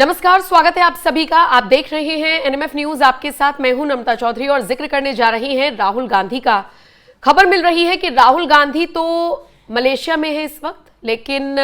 नमस्कार, स्वागत है आप सभी का। आप देख रहे हैं एनएमएफ न्यूज। आपके साथ मैं हूं नमता चौधरी और जिक्र करने जा रही हैं राहुल गांधी का। खबर मिल रही है कि राहुल गांधी तो मलेशिया में है इस वक्त, लेकिन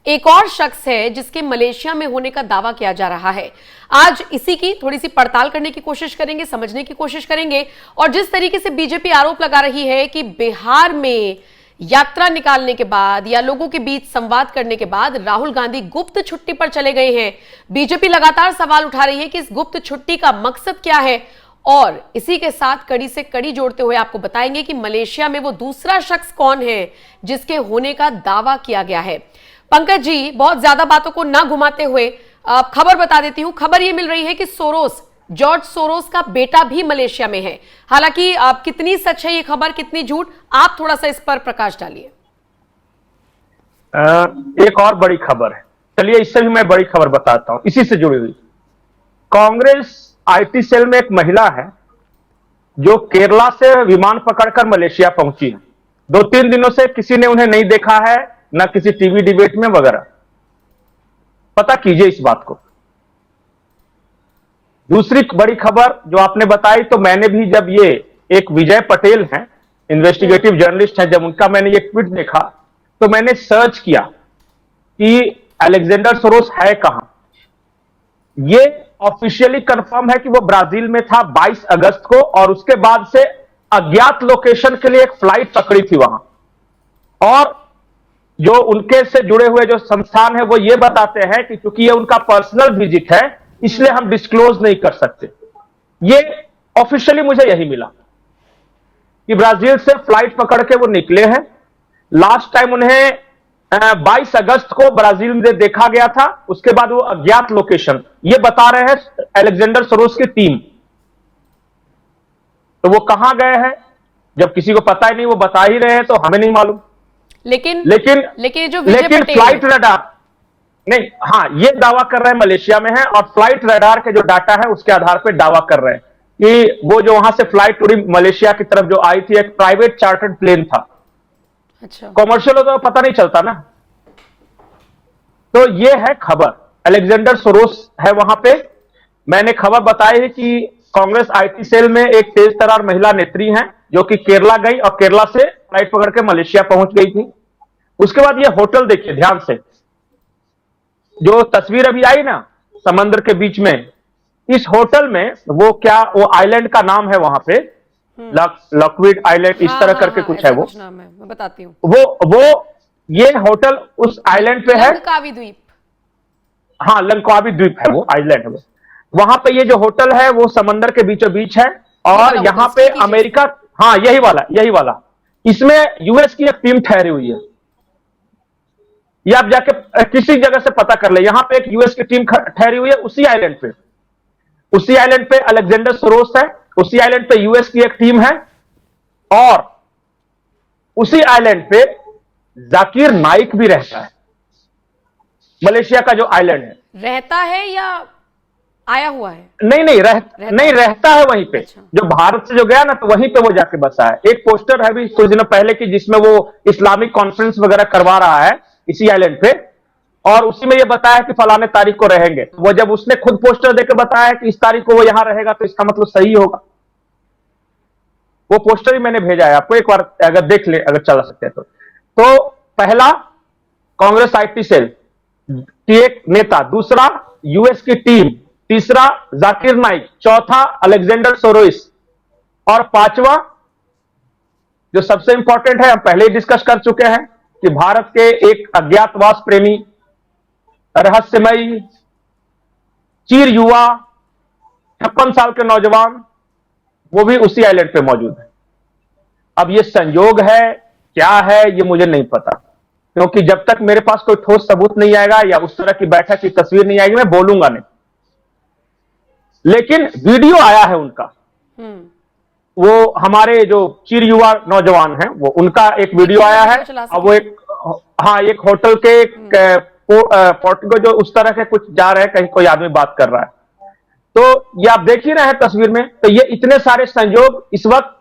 एक और शख्स है जिसके मलेशिया में होने का दावा किया जा रहा है। आज इसी की थोड़ी सी पड़ताल करने की कोशिश करेंगे, समझने की कोशिश करेंगे। और जिस तरीके से बीजेपी आरोप लगा रही है कि बिहार में यात्रा निकालने के बाद या लोगों के बीच संवाद करने के बाद राहुल गांधी गुप्त छुट्टी पर चले गए हैं, बीजेपी लगातार सवाल उठा रही है कि इस गुप्त छुट्टी का मकसद क्या है। और इसी के साथ कड़ी से कड़ी जोड़ते हुए आपको बताएंगे कि मलेशिया में वो दूसरा शख्स कौन है जिसके होने का दावा किया गया है। पंकज जी, बहुत ज्यादा बातों को ना घुमाते हुए खबर बता देती हूं। खबर ये मिल रही है कि जॉर्ज सोरोस का बेटा भी मलेशिया में है। हालांकि कितनी सच है ये खबर, कितनी झूठ, आप थोड़ा सा इस पर प्रकाश डालिए। एक और बड़ी खबर है, चलिए इससे भी मैं बड़ी खबर बताता हूं, इसी से जुड़ी हुई। कांग्रेस आईटी सेल में एक महिला है जो केरला से विमान पकड़कर मलेशिया पहुंची है। 2-3 दिनों से किसी ने उन्हें नहीं देखा है, ना किसी टीवी डिबेट में वगैरह। पता कीजिए इस बात को। दूसरी बड़ी खबर जो आपने बताई, तो मैंने भी जब ये एक विजय पटेल हैं, इन्वेस्टिगेटिव जर्नलिस्ट हैं, जब उनका मैंने ये ट्वीट देखा तो मैंने सर्च किया कि अलेक्जेंडर सोरोस है कहां। ये ऑफिशियली कंफर्म है कि वो ब्राजील में था 22 अगस्त को, और उसके बाद से अज्ञात लोकेशन के लिए एक फ्लाइट पकड़ी थी वहां। और जो उनके से जुड़े हुए जो संस्थान है वो ये बताते हैं कि चूंकि ये उनका पर्सनल विजिट है, इसलिए हम डिस्क्लोज नहीं कर सकते। ये ऑफिशियली मुझे यही मिला कि ब्राजील से फ्लाइट पकड़ के वो निकले हैं। लास्ट टाइम उन्हें 22 अगस्त को ब्राजील में देखा गया था। उसके बाद वो अज्ञात लोकेशन, ये बता रहे हैं अलेक्जेंडर सोरोस की टीम। तो वो कहां गए हैं, जब किसी को पता ही नहीं, वो बता ही रहे हैं, तो हमें नहीं मालूम। लेकिन जो लेकिन फ्लाइट रडार नहीं, हाँ, ये दावा कर रहे हैं मलेशिया में है, और फ्लाइट रडार के जो डाटा है उसके आधार पर दावा कर रहे हैं कि वो जो वहां से फ्लाइट उड़ी मलेशिया की तरफ जो आई थी, एक प्राइवेट चार्टर्ड प्लेन था। अच्छा, कॉमर्शियल हो तो पता नहीं चलता ना। तो ये है खबर, अलेक्जेंडर सोरोस है वहां पे। मैंने खबर बताई है कि कांग्रेस आईटी सेल में एक तेज तर्रार महिला नेत्री हैं जो कि केरला गई और केरला से फ्लाइट पकड़ के मलेशिया पहुंच गई थी। उसके बाद ये होटल देखिए ध्यान से, जो तस्वीर अभी आई ना समंदर के बीच में, इस होटल में वो आइलैंड का नाम है वहां पे, लॉकवीड आइलैंड, इस तरह करके कुछ है, वो नाम है, मैं बताती हूँ। वो ये होटल उस आइलैंड पे है, लंकावी द्वीप। हाँ, लंकावी द्वीप है वो आइलैंड है वो। वहां पे ये जो होटल है वो समंदर के बीचों बीच है, और यहाँ पे अमेरिका, हाँ यही वाला, इसमें यूएस की एक टीम ठहरी हुई है। ये आप जाके किसी जगह से पता कर ले, यहां पे एक यूएस की टीम ठहरी हुई है उसी आइलैंड पे। उसी आइलैंड पे अलेक्जेंडर सोरोस है, उसी आइलैंड पे यूएस की एक टीम है, और उसी आइलैंड पे जाकिर नाइक भी रहता है। मलेशिया का जो आइलैंड है, रहता है या आया हुआ है? नहीं, रहता है वहीं पे। अच्छा। जो भारत से जो गया ना, तो वहीं पे वो जाके बसा है। एक पोस्टर है भी कुछ दिनों पहले की, जिसमें वो इस्लामिक कॉन्फ्रेंस वगैरह करवा रहा है इसी आइलैंड पे, और उसी में ये बताया कि फलाने तारीख को रहेंगे। वो जब उसने खुद पोस्टर देकर बताया कि इस तारीख को वो यहां रहेगा, तो इसका मतलब सही होगा। वो पोस्टर ही मैंने भेजा है आपको, एक बार अगर देख ले, अगर चला सकते हैं तो पहला कांग्रेस आईटी सेल की एक नेता, दूसरा यूएस की टीम, तीसरा जाकिर नाइक, चौथा अलेक्जेंडर सोरोस, और पांचवा जो सबसे इंपॉर्टेंट है, हम पहले ही डिस्कस कर चुके हैं कि भारत के एक अज्ञातवास प्रेमी, रहस्यमयी, चीर युवा, 56 साल के नौजवान, वो भी उसी आइलैंड पे मौजूद है। अब ये संयोग है क्या है, ये मुझे नहीं पता, क्योंकि जब तक मेरे पास कोई ठोस सबूत नहीं आएगा या उस तरह की बैठक की तस्वीर नहीं आएगी, मैं बोलूंगा नहीं। लेकिन वीडियो आया है उनका, वो हमारे जो चीर युवा नौजवान हैं, वो उनका एक वीडियो आया है। अब वो एक होटल के पोर्टिको जो उस तरह के कुछ जा रहे हैं, कहीं कोई आदमी बात कर रहा है, तो ये आप देख ही रहे हैं तस्वीर में। तो ये इतने सारे संयोग इस वक्त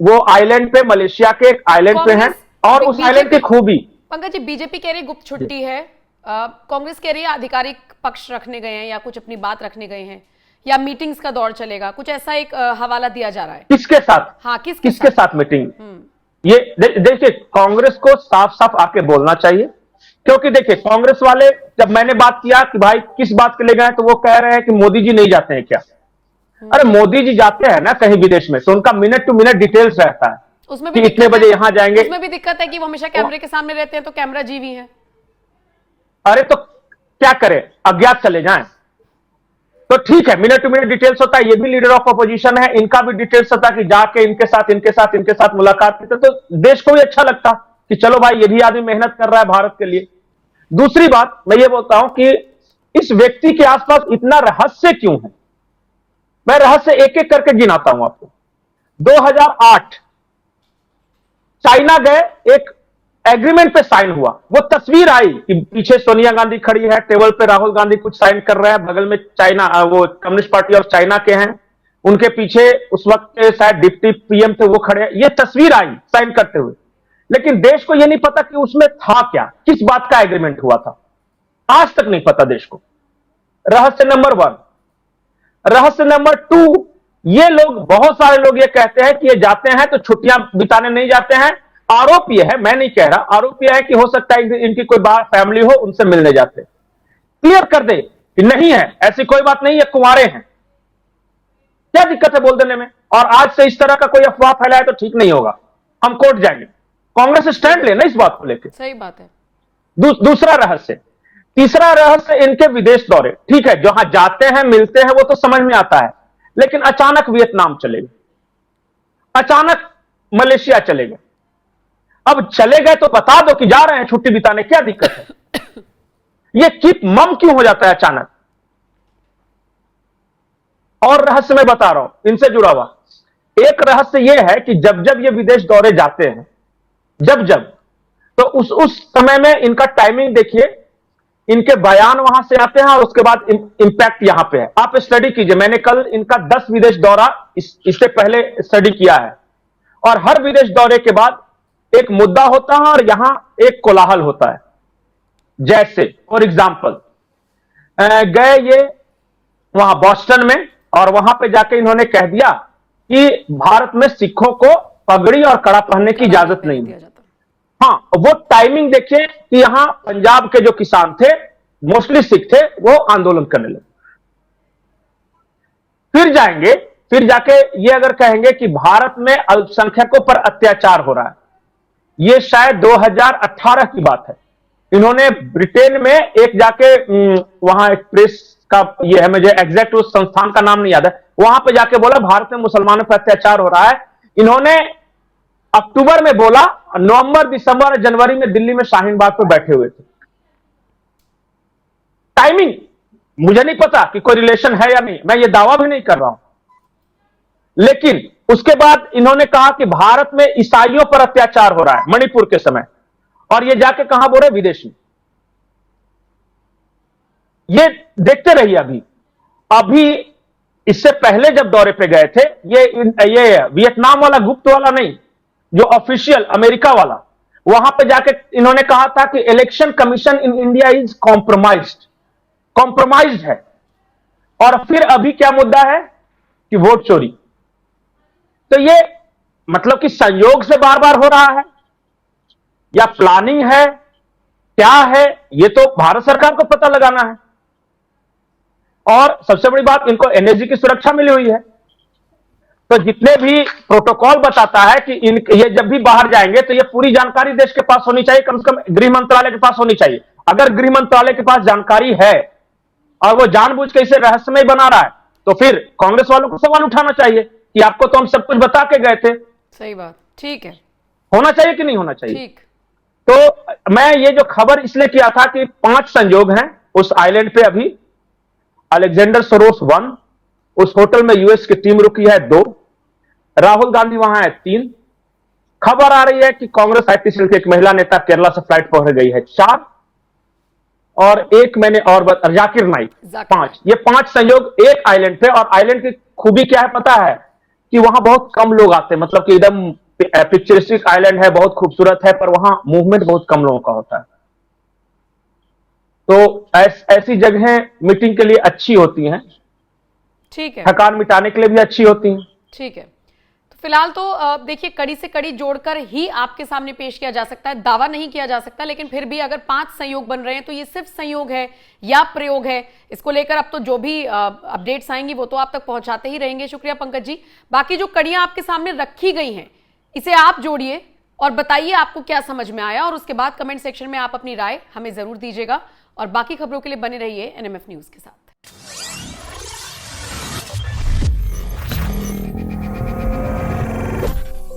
वो आइलैंड पे, मलेशिया के एक आइलैंड पे हैं, और उस आइलैंड की खूबी। पंकज जी, बीजेपी कह रही गुप्त छुट्टी है, कांग्रेस कह रही है आधिकारिक पक्ष रखने गए हैं या कुछ अपनी बात रखने गए हैं या मीटिंग्स का दौर चलेगा, कुछ ऐसा एक हवाला दिया जा रहा है। किसके साथ? हाँ, किसके साथ मीटिंग? ये देखिए, कांग्रेस को साफ साफ आके बोलना चाहिए, क्योंकि देखिए कांग्रेस वाले, जब मैंने बात किया कि भाई किस बात के लिए गए, तो वो कह रहे हैं कि मोदी जी नहीं जाते हैं क्या? अरे मोदी जी जाते हैं ना कहीं विदेश में, तो उनका मिनट टू मिनट डिटेल्स रहता है उसमें भी कि इतने बजे यहां जाएंगे। उसमें भी दिक्कत है कि वो हमेशा कैमरे के सामने रहते हैं, तो कैमरा जीवी है। अरे तो क्या करें, अज्ञात चले जाएं तो ठीक है, मिनट टू मिनट डिटेल्स होता है। ये भी लीडर ऑफ अपोजिशन है, इनका भी डिटेल्स होता है कि जाके इनके साथ मुलाकात करते, तो देश को भी अच्छा लगता कि चलो भाई ये भी आदमी मेहनत कर रहा है भारत के लिए। दूसरी बात मैं ये बोलता हूं कि इस व्यक्ति के आसपास इतना रहस्य क्यों है? मैं रहस्य एक एक करके गिनाता हूं आपको। 2008 चाइना गए, एक एग्रीमेंट पे साइन हुआ, वो तस्वीर आई कि पीछे सोनिया गांधी खड़ी है, टेबल पे राहुल गांधी कुछ साइन कर रहे हैं, बगल में चाइना, वो कम्युनिस्ट पार्टी ऑफ चाइना के हैं, उनके पीछे उस वक्त के शायद डिप्टी पीएम थे, वो खड़े हैं। ये तस्वीर आई साइन करते हुए, लेकिन देश को यह नहीं पता कि उसमें था क्या, किस बात का एग्रीमेंट हुआ था, आज तक नहीं पता देश को। रहस्य नंबर 1। रहस्य नंबर 2, ये लोग, बहुत सारे लोग ये कहते हैं कि ये जाते हैं तो छुट्टियां बिताने नहीं जाते हैं। आरोप यह है, मैं नहीं कह रहा, आरोप यह है कि हो सकता है इनकी कोई बाहर फैमिली हो, उनसे मिलने जाते। क्लियर कर दे कि नहीं है, ऐसी कोई बात नहीं है, कुंवारे हैं। क्या दिक्कत है बोल देने में? और आज से इस तरह का कोई अफवाह फैलाए तो ठीक नहीं होगा, हम कोर्ट जाएंगे। कांग्रेस स्टैंड लेना इस बात को लेकर। सही बात है। दूसरा रहस्य। तीसरा रहस्य, इनके विदेश दौरे। ठीक है, जहां जाते हैं मिलते हैं वो तो समझ में आता है, लेकिन अचानक वियतनाम चले गए, अचानक मलेशिया चले गए। अब चले गए तो बता दो कि जा रहे हैं छुट्टी बिताने, क्या दिक्कत है? ये कीप मम क्यों हो जाता है अचानक? और रहस्य मैं बता रहा हूं इनसे जुड़ा हुआ। एक रहस्य यह है कि जब जब ये विदेश दौरे जाते हैं, जब तो उस समय में इनका टाइमिंग देखिए, इनके बयान वहां से आते हैं और उसके बाद इंपैक्ट यहां पे है। आप स्टडी कीजिए, मैंने कल इनका 10 विदेश दौरा इससे पहले स्टडी किया है, और हर विदेश दौरे के बाद एक मुद्दा होता है और यहां एक कोलाहल होता है। जैसे फॉर एग्जाम्पल, गए ये वहां बॉस्टन में, और वहां पे जाके इन्होंने कह दिया कि भारत में सिखों को पगड़ी और कड़ा पहनने की इजाजत नहीं है। हाँ, वो टाइमिंग देखिए कि यहां पंजाब के जो किसान थे, मोस्टली सिख थे, वो आंदोलन करने लगे। फिर जाएंगे, फिर जाके ये अगर कहेंगे कि भारत में अल्पसंख्यकों पर अत्याचार हो रहा है, ये शायद 2018 की बात है। इन्होंने ब्रिटेन में एक जाके वहां एक प्रेस का ये है, मुझे एग्जैक्ट उस संस्थान का नाम नहीं याद है, वहां पे जाके बोला भारत में मुसलमानों पर अत्याचार हो रहा है। इन्होंने अक्टूबर में बोला, नवंबर, दिसंबर और जनवरी में दिल्ली में शाहीन बाग पर बैठे हुए थे। टाइमिंग मुझे नहीं पता कि कोई रिलेशन है या नहीं, मैं ये दावा भी नहीं कर रहा हूं, लेकिन उसके बाद इन्होंने कहा कि भारत में ईसाइयों पर अत्याचार हो रहा है मणिपुर के समय, और ये जाके कहां बोल रहे? विदेश में। ये देखते रहिए। अभी इससे पहले जब दौरे पे गए थे, ये वियतनाम वाला, गुप्त वाला नहीं, जो ऑफिशियल अमेरिका वाला, वहां पे जाके इन्होंने कहा था कि election commission in India is compromised है। और फिर अभी क्या मुद्दा है कि वोट चोरी। तो ये मतलब कि संयोग से बार बार हो रहा है या प्लानिंग है, क्या है, ये तो भारत सरकार को पता लगाना है। और सबसे बड़ी बात, इनको एनएसजी की सुरक्षा मिली हुई है, तो जितने भी प्रोटोकॉल बताता है कि ये जब भी बाहर जाएंगे तो ये पूरी जानकारी देश के पास होनी चाहिए, कम से कम गृह मंत्रालय के पास होनी चाहिए। अगर गृह मंत्रालय के पास जानकारी है और वो जानबूझ के इसे रहस्यमय बना रहा है, तो फिर कांग्रेस वालों को सवाल उठाना चाहिए कि आपको तो हम सब कुछ बता के गए थे। सही बात, ठीक है। होना चाहिए कि नहीं होना चाहिए? ठीक। तो मैं ये जो खबर इसलिए किया था कि 5 संयोग हैं उस आइलैंड पे। अभी अलेक्जेंडर सोरोस 1, उस होटल में यूएस की टीम रुकी है 2, राहुल गांधी वहां है 3, खबर आ रही है कि कांग्रेस आईटी सेल की एक महिला नेता केरला से फ्लाइट पकड़ गई है 4, और एक मैंने और जाकिर नाइक 5। ये 5 संयोग एक आइलैंड पे। और आइलैंड की खूबी क्या है पता है? कि वहां बहुत कम लोग आते हैं, मतलब कि एकदम पिक्चरिस्टिक आइलैंड है, बहुत खूबसूरत है, पर वहां मूवमेंट बहुत कम लोगों का होता है। तो ऐसी जगहें मीटिंग के लिए अच्छी होती हैं, ठीक है, थकान मिटाने के लिए भी अच्छी होती हैं। ठीक है। तो फिलहाल तो देखिए, कड़ी से कड़ी जोड़कर ही आपके सामने पेश किया जा सकता है, दावा नहीं किया जा सकता, लेकिन फिर भी अगर 5 संयोग बन रहे हैं तो ये सिर्फ संयोग है या प्रयोग है, इसको लेकर अब तो जो भी अपडेट्स आएंगी वो तो आप तक पहुंचाते ही रहेंगे। शुक्रिया पंकज जी। बाकी जो कड़ियां आपके सामने रखी गई हैं, इसे आप जोड़िए और बताइए आपको क्या समझ में आया, और उसके बाद कमेंट सेक्शन में आप अपनी राय हमें जरूर दीजिएगा। और बाकी खबरों के लिए बने रहिए एनएमएफ न्यूज के साथ।